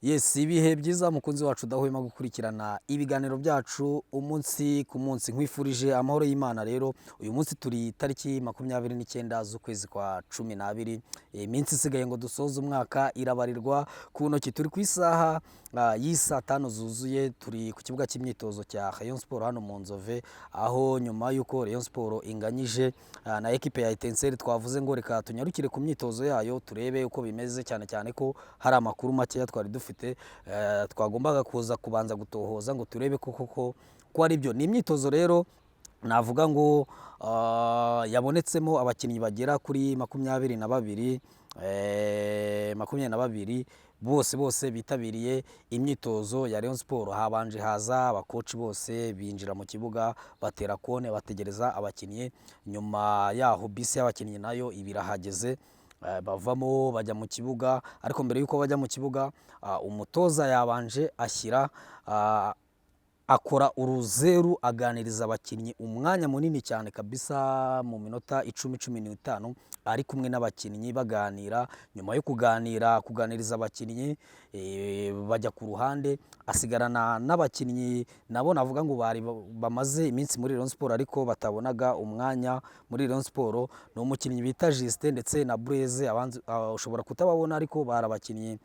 Yes, ibihe byiza mukunzi wacu udahwema gukurikirana ibiganiro byacu umunsi ku munsi, nkwifurije amahoro y'Imana. Rero uyu munsi turi tariki 29 z'ukwezi kwa 12, iminsi isigaye ngo dusoze umwaka irabarirwa ku ntoki. Turi ku isaha y'isa 5 zuzuye, turi ku kibuga cy'imyitozo cya Rayon Sport hano mu Nzove, aho nyuma yuko Rayon Sport inganyije na equipe ya Etincelle twavuze ngo reka tunyarukire ku myitozo yayo turebe uko bimeze, cyane cyane ko hari amakuru make twari dufite twagombaga kuza kubanza gutohoza ngo turebe ko ari byo. Ni imyitozo rero navuga ngo yabonetsemo abakinnyi bagera kuri 22 bose bitabiriye imyitozo ya Rayon Sport. Habanje haza abakoci bose binjira mu kibuga batera kone bategereza abakinnyi, nyuma yaho bisi y'abakinnyi nayo ibirahageze bavamo bajya mu kibuga. Ariko mbere yuko bajya mu kibuga umutoza yabanje ashyira akora uruzeru aganiriza abakinnyi umwanya munini cyane kabisa, mu minota 10-15 ari kumwe n'abakinnyi baganira. Nyuma yo kuganiriza abakinnyi bajya ku ruhande, asigarana n'abakinnyi nabo navuga ngo bari bamaze iminsi muri Rayon Sport ariko batabonaga umwanya muri Rayon Sport. Ni umukinnyi bita Justin ndetse na Blaise, ushobora kutababona ariko barabakinnyi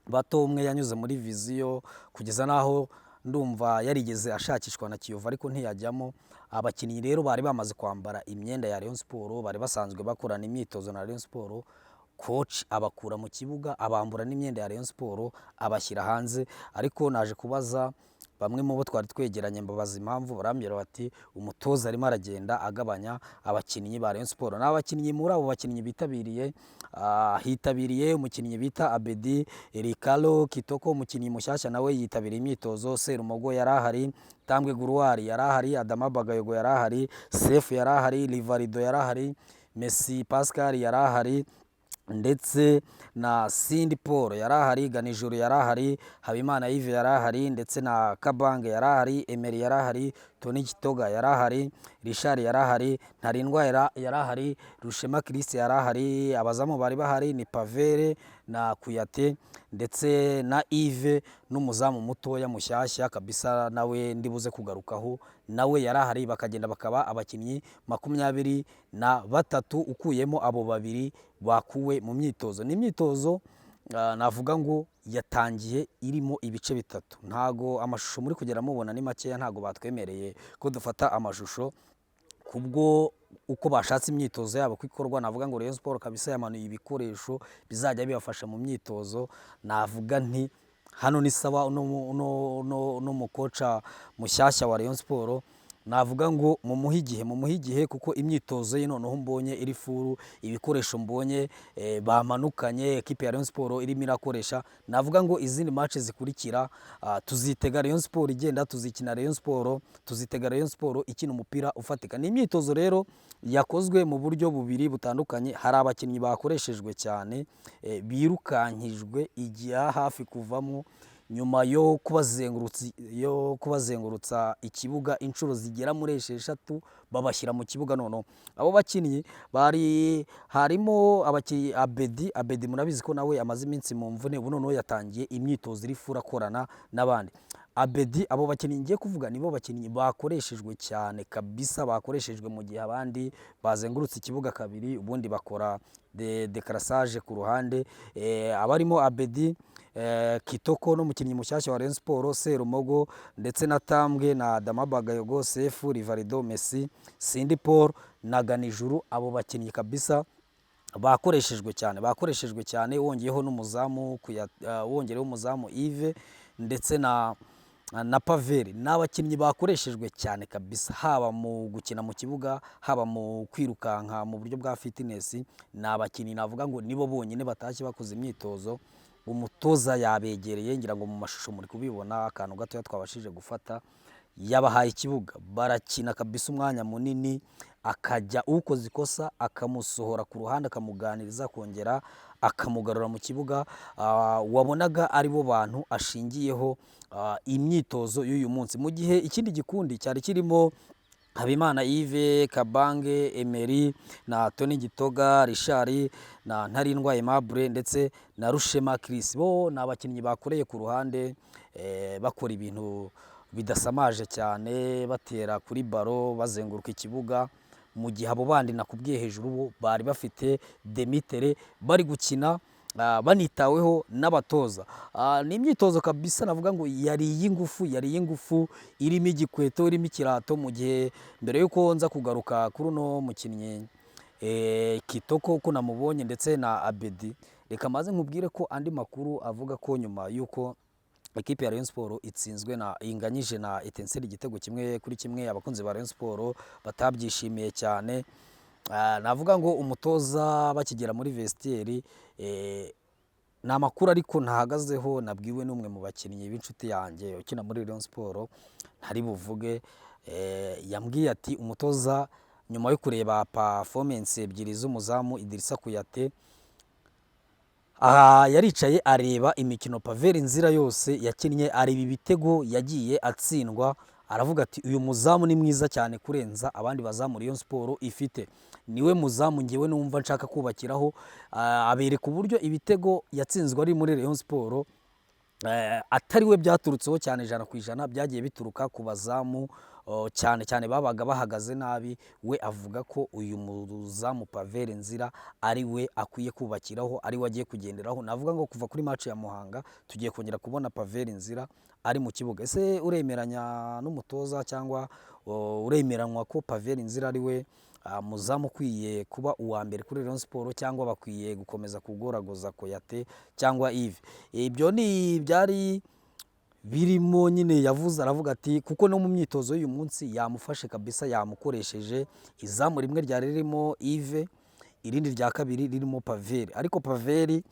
bato. Umwe yanyuze muri viziyo kugeza naho ndumva yarigeze ashakishwa na Kiyovu ariko ntiyajyamo. Abakinnyi rero bari bamaze kwambara imyenda ya Rayon Sport, bari basanzwe bakorana imyitozo na Rayon Sport. Coach abakura mu kibuga abambura n'imyenda ya Rayon Sport abashyira hanze. Ariko naje kubaza bamwe mu bo twari twegeranye mbabaza impamvu, barambwira bati umutoza arimo aragenda agabanya abakinnyi ba Rayon Sport. N'abakinnyi muri abo bakinnyi bitabiriye hitabiriye umukinnyi bita Abedi Ricalo Kitoko, umukinnyi mushyashya nawe yitabiriye imyitozo. Serumogo yarahari, Tambwe Guruwari yarahari, Adama Bagayogo yarahari, Sefu yarahari, Livarido yarahari, Messi Pascal yarahari ndetse na Sindi Paul yarahari, Ganijuru yarahari, Habimana Yves yarahari ndetse na Kabange yarahari, Emery yarahari, Tony Kitoga yarahari, Richard yarahari, Ntarindwa yarahari, Rushema Christ yarahari. Abazamu bari bahari ni Pavere na Kuyate ndetse na Yves n'umuzamu mutoya mushyashya kabisa nawe ndibuze kugarukaho, nawe yarahari. Bakagenda bakaba abakinnyi 23 ukuyemo abo babiri bakuwe mu myitozo. Ni imyitozo navuga ngo yatangiye irimo ibice bitatu. Ntago amashusho muri kugera mubona ni makeya, ntago batwemereye ko dufata amashusho kubwo uko bashatse imyitozo yabo kwikorwa. Navuga ngo Rayon Sport kabisa yamanuye ibikoresho bizajya bibafasha mu myitozo. Navuga nti hano ni sawa no mukoca mushyashya wa Rayon Sport. Navuga ngo mumuhe igihe kuko imyitozo ye noneho mbonye iri furu, ibikoresho mbonye bamanukanye equipe ya Rayon Sport irimo irakoresha. Navuga ngo izindi match zikurikira tuzitega Rayon Sport igenda, tuzikina Rayon Sport, tuzitega Rayon Sport ikina umupira ufatika. Ni imyitozo rero yakozwe mu buryo bubiri butandukanye. Hari abakinnyi bakoreshejwe cyane birukankijwe igihe hafi kuvamo nyuma yo kubazengurutsa ikibuga inshuro zigera muri 6 babashyira mu kibuga. Noneho abo bakinnyi bari harimo Abedi murabizi ko nawe amaze iminsi mu mvune, ubu noneho yatangiye imyitozo iri fura korana n'abandi. Abedi, abo bakinnyi ngiye kuvuga nibo bakinnyi bakoreshejwe cyane kabisa, bakoreshejwe mu gihe abandi bazengurutse ikibuga kabiri ubundi bakora decrassage ku ruhande. Abarimo Abedi, Kitoko n'umukinnyi mushyashya wa Rayon Sport, Serumogo ndetse na Tambwe na Adama Bagayogo, Sefu, Livarido, Messi, Sindi Paul na Ganijuru. Abo bakinnyi kabisa bakoreshejwe cyane, wongeyeho n'umuzamu umuzamu Yves ndetse na Paveri. N'abakinnyi bakoreshejwe cyane kabisa, haba mu gukina mu kibuga, haba mu kwirukanka mu buryo bwa fitness. N'abakinnyi navuga ngo nibo bonyine batashye bakoze imyitozo. Umutoza yabegereye, ngira ngo mu mashusho muri kubibona akantu gato twabashije gufata. Yabahaye ikibuga barakina kabisa umwanya munini, akajya ukoze ikosa akamusohora ku ruhande akamuganiriza, kongera akamugarura mu kibuga. Wabonaga ari bo bantu ashingiyeho imyitozo y'uyu munsi, mu gihe ikindi gikundi cyari kirimo Habimana Yves, Kabange Emery na Tony Gitoga, Richard na Ntarindwa Aimable ndetse na Rushema Chris. Bo ni abakinnyi bakoreye ku ruhande bakora ibintu bidasamaje cyane, batera kuri baro bazenguruka ikibuga, mu gihe abo bandi nakubwiye hejuru bo bari bafite demitere bari gukina banitaweho n'abatoza. Ni imyitozo kabisa navuga ngo yari iy'ingufu irimo igikweto, irimo ikirato, mu gihe mbere yuko nza kugaruka kuri uno mukinnyi Kitoko ko namubonye ndetse na Abedi, reka maze nkubwire ko andi makuru avuga ko nyuma yuko ekipe ya Rayon Sport inganyije na Etincelle igitego 1-1, abakunzi ba Rayon Sport batabyishimiye cyane. Navuga ngo umutoza bakigera muri vestiaire na makuru ariko ntahagazeho, nabwiwe n'umwe mu bakinnyi b'inshuti yanjye ukina muri Rayon Sport ntari buvuge, yambwiye ati umutoza nyuma yo kureba performance ebyiri z'umuzamu Idrissa Kuyate yaricaye areba imikino Pavel Nzira yose yakinnye, areba ibitego yagiye atsindwa, aravuga ati uyu muzamu ni mwiza cyane kurenza abandi bazamu Rayon Sport ifite, niwe muzamu ngewe numva nshaka kubakiraho. Abereka uburyo ibitego yatsinzwe ari muri Rayon Sport atari we byaturutseho cyane 100%, byagiye bituruka ku bazamu cyane babaga bahagaze nabi. We avuga ko uyu muzamu Pavel Nzira ari we akwiye kubakiraho, ari we agiye kugenderaho. Navuga ngo kuva kuri match ya Muhanga tugiye kongera kubona Pavel Nzira ari mu kibuga. Ese uremeranya n'umutoza cyangwa uremeranywa ko Pavel Nzira ari we muzamu ukwiye kuba uwa mbere kuri Rayon Sport, cyangwa bakwiye gukomeza kugoragoza Kuyate cyangwa Yves? Ibyo ni byari birimo nyine yavuze, aravuga ati kuko no mu myitozo y'uyu munsi yamufashe kabisa, yamukoresheje. Izamu rimwe ryari ririmo Yves, irindi rya kabiri ririmo Pavel, ariko Pavel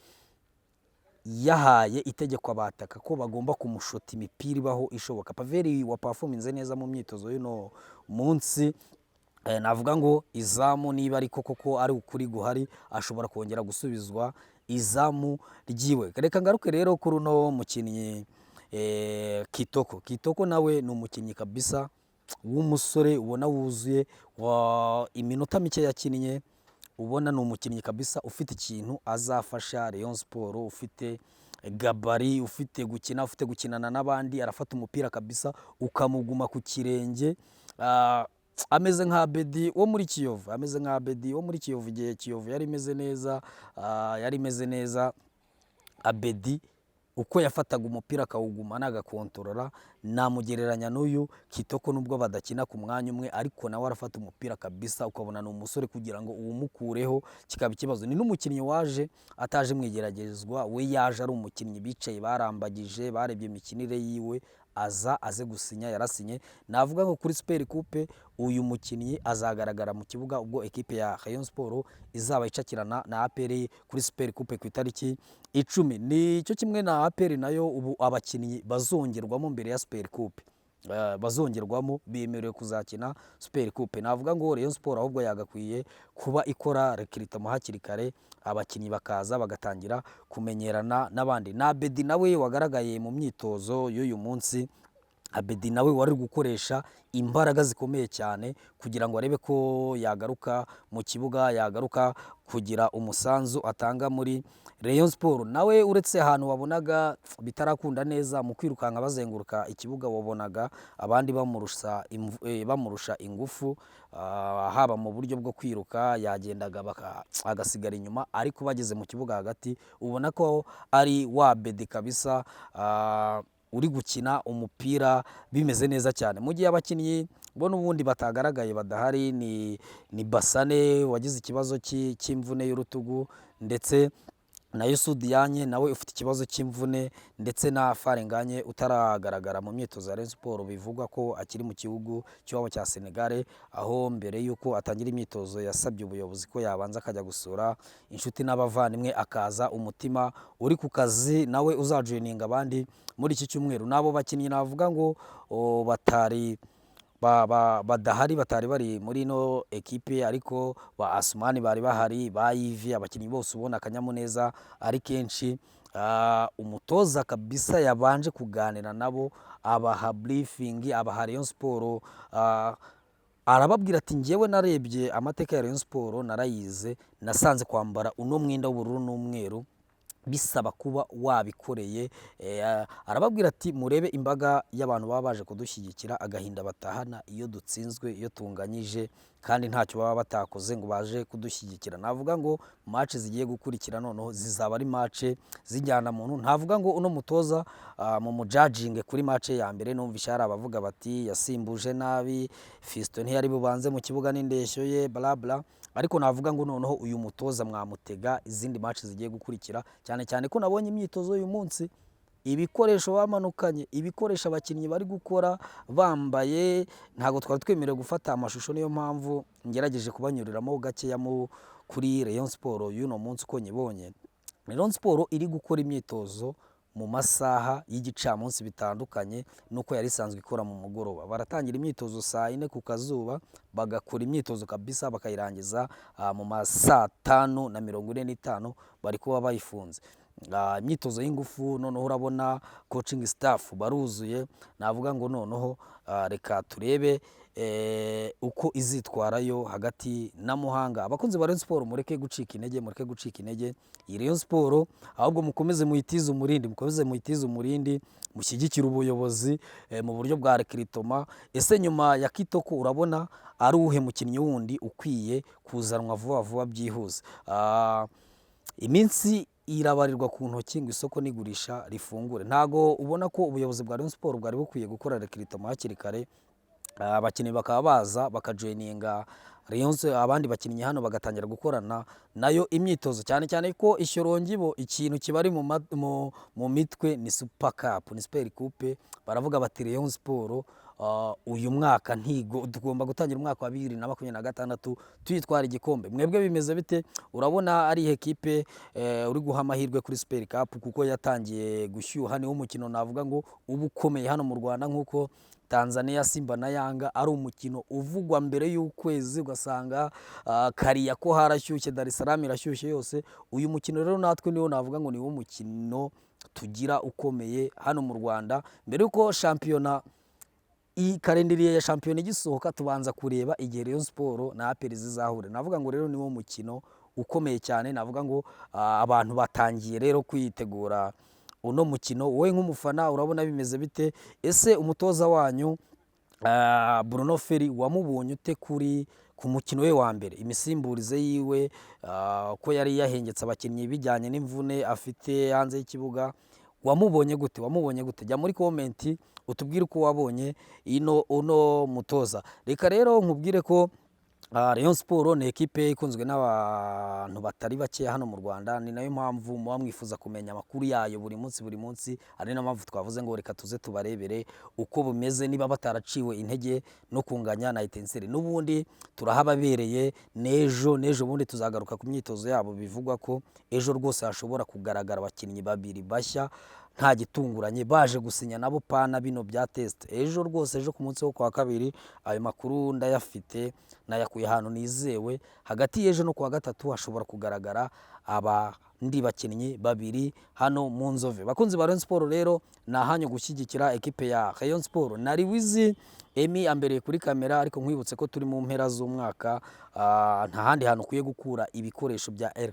yahaye itegeko abataka ko bagomba kumushota imipira ibaho ishoboka. Pavel wa performance neza mu myitozo y'uno munsi. Navuga ngo izamu niba ariko koko ari ukuri guhari, ashobora kongera gusubizwa izamu ryiwe. Reka ngaruke rero kuri uno mukinnyi Kitoko nawe ni umukinnyi kabisa w'umusore ubona wuzuye, iminota mike yakinnye, ubona ni umukinnyi kabisa ufite ikintu azafasha Rayon Sport, ufite gabari, ufite gukinana n'abandi, arafata umupira kabisa ukamuguma ku kirenge. Ameze nka Abedi wo muri Kiyovu, igihe Kiyovu yari imeze neza, Abedi uko yafataga umupira akawuguma n'agakontorora, namugereranya n'uyu Kitoko, nubwo badakina ku mwanya umwe, ariko nawe arafata umupira kabisa ukabona ni umusore, kugira ngo uwumukureho kikaba ikibazo. Ni n'umukinnyi waje ataje mwigeragezwa, we yaje ari umukinnyi bicaye barambagije, barebye imikinire yiwe, aze gusinya, yarasinye. Navuga ngo kuri Super Coupe uyu mukinnyi azagaragara mu kibuga ubwo ekipe ya Rayon Sport izaba icakirana na APR kuri Super Coupe ku itariki 10. Ni cyo kimwe na APR nayo ubu abakinnyi bazongerwamo mbere ya Super Coupe, bazongerwamo bemerewe kuzakina Super Coupe. Navuga ngo Rayon Sport ahubwo yagakwiye kuba ikora recruitment hakiri kare, abakinnyi bakaza bagatangira kumenyerana n'abandi. Na Abedi nawe wagaragaye mu myitozo y'uyu munsi, Abedi nawe wari gukoresha imbaraga zikomeye cyane kugira ngo arebe ko yagaruka mu kibuga, yagaruka kugira umusanzu atanga muri Rayon Sport. Nawe uretse ahantu wabonaga bitarakunda neza mu kwirukanka bazenguruka ikibuga, wabonaga abandi bamurusha ingufu, haba mu buryo bwo kwiruka yagendaga agasigara inyuma, ariko bageze mu kibuga hagati ubona ko ari wa Abedi kabisa uri gukina umupira bimeze neza cyane. Mu gihe abakinnyi bo n'ubundi batagaragaye badahari, ni Basane wagize ikibazo cy'imvune y'urutugu, ndetse na Yusudianye nawe ufite ikibazo cy'imvune, ndetse na Farenganye utaragaragara mu myitozo ya Rayon Sport, bivugwa ko akiri mu gihugu cy'iwabo cya Senegal, aho mbere yuko atangira imyitozo yasabye ubuyobozi ko yabanza akajya gusura inshuti n'abavandimwe, akaza umutima uri ku kazi nawe uzajoininga abandi muri iki cyumweru. Nabo bakinnyi navuga ngo badahari, batari bari muri no ekipe, ariko ba Asumani bari bahari, ba Yves, abakinnyi bose ubona akanyamuneza ari kenshi. Umutoza kabisa yabanje kuganira nabo, abaha briefing, abaha Rayon Sport arababwira ati njyewe narebye amateka ya Rayon Sport narayize, nasanze kwambara uno mwenda w'ubururu n'umweru bisaba kuba wabikoreye. Arababwira ati murebe imbaga y'abantu baba baje kudushyigikira, agahinda batahana iyo dutsinzwe, iyo tunganyije, kandi ntacyo baba batakoze ngo baje kudushyigikira. Navuga ngo match zigiye gukurikira noneho zizaba ari match zijyana muntu. Ntavuga ngo uno mutoza mu mujudging kuri match ya mbere numvisha hari abavuga bati yasimbuje nabi, Fiston ntiyari bubanze mu kibuga n'indeshyo ye bla bla, ariko navuga ngo noneho uyu mutoza mwamutega izindi match zigiye gukurikira, cyane cyane ko nabonye imyitozo y'uyu munsi, ibikoresho bamanukanye, ibikoresho abakinnyi bari gukora bambaye, ntago twari twemerewe gufata amashusho, niyo mpamvu ngerageje kubanyuriramo gakeya kuri Rayon Sport y'uno munsi uko nyibonye. Rayon Sport iri gukora imyitozo mu masaha y'igicamunsi bitandukanye nuko yari isanzwe ikora mu mugoroba. Baratangira imyitozo saa 4 ku kazuba, bagakora imyitozo kabisa bakayirangiza mu masaa 5:45 bari kuba bayifunze. Imyitozo y'ingufu noneho urabona coaching staff baruzuye. Navuga ngo noneho reka turebe uko izitwarayo hagati na Muhanga. Abakunzi ba Rayon Sport mureke gucika intege, mureke gucika intege. Iyi Rayon Sport ahubwo mukomeze muyitize umurindi, mukomeze muyitize umurindi, mushyigikira ubuyobozi mu buryo bwa recruitment. Ese nyuma ya Kitoko urabona ari uhe mukinnyi wundi ukwiye kuzanwa vuba vuba byihuse? Iminsi irabarirwa ku ntoki ngo isoko n'igurisha rifungure. Ntago ubona ko ubuyobozi bwa Rayon Sport bwari bukwiye gukora recruitment hakiri kare, abakinnyi bakaba baza bakajoininga Rayon Sport, abandi bakinnyi hano bagatangira gukorana nayo imyitozo, cyane cyane ko Ishyorongibo ikintu kibari mu mitwe ni Super Cup, ni Super Coupe. Baravuga bati Rayon Sport uyu mwaka ntigo tugomba gutangira umwaka wa 2026 tuyitwara igikombe. Mwebwe bimeze bite? Urabona ari equipe uri guha amahirwe kuri Super Cup kuko yatangiye gushyuha, ni umukino navuga ngo ubu ukomeye hano mu Rwanda, nkuko Tanzania Simba na Yanga ari umukino uvugwa mbere y'ukwezi, ugasanga Kariya ko harashyushye, Dar es Salaam irashyushye yose. Uyu mukino rero natwe niwo navuga ngo ni wo mukino tugira ukomeye hano mu Rwanda. Mbere yuko shampiyona kalendariye ya shampiyona igisohoka, tubanza kureba igihe Rayon Sport na APR zizahure. Navuga ngo rero niwo mukino ukomeye cyane. Navuga ngo abantu batangiye rero kwitegura uno mukino. Wowe nk'umufana urabona bimeze bite? Ese umutoza wanyu Bruno Ferry wamubonye ute ku mukino we wa mbere, imisimburize yiwe, ko yari yahengetse abakinnyi bijyanye n'imvune afite hanze y'ikibuga? Wamubonye gute? Wamubonye gute? Jya muri comment utubwire uko wabonye uno mutoza. Reka rero nkubwire ko Rayon Sport ni equipe ikunzwe n'abantu batari bake hano mu Rwanda, ni nayo mpamvu muba mwifuza kumenya amakuru yayo buri munsi. Ari na mpamvu twavuze ngo reka tuze tubarebere uko bumeze, niba bataraciwe intege no kunganya na Etincelle. N'ubundi turahababereye nejo bundi tuzagaruka ku myitozo yabo. Bivugwa ko ejo rwose hashobora kugaragara abakinnyi babiri bashya nta gitunguranye baje gusinya nabo pana bino bya test. Ejo rwose, ejo ku munsi wo kwa kabiri, ayo makuru ndayafite, nayakuye ahantu nizewe. Hagati y'ejo no kwa gatatu hashobora kugaragara abandi bakinnyi babiri hano mu Nzove. Bakunzi ba Rayon Sport rero nahanyo gushyigikira equipe ya Rayon Sport. Nari wizi Emi ambereye kuri kamera, ariko nkwibutse ko turi mu mpera z'umwaka, nta handi hantu kuye gukura ibikoresho bya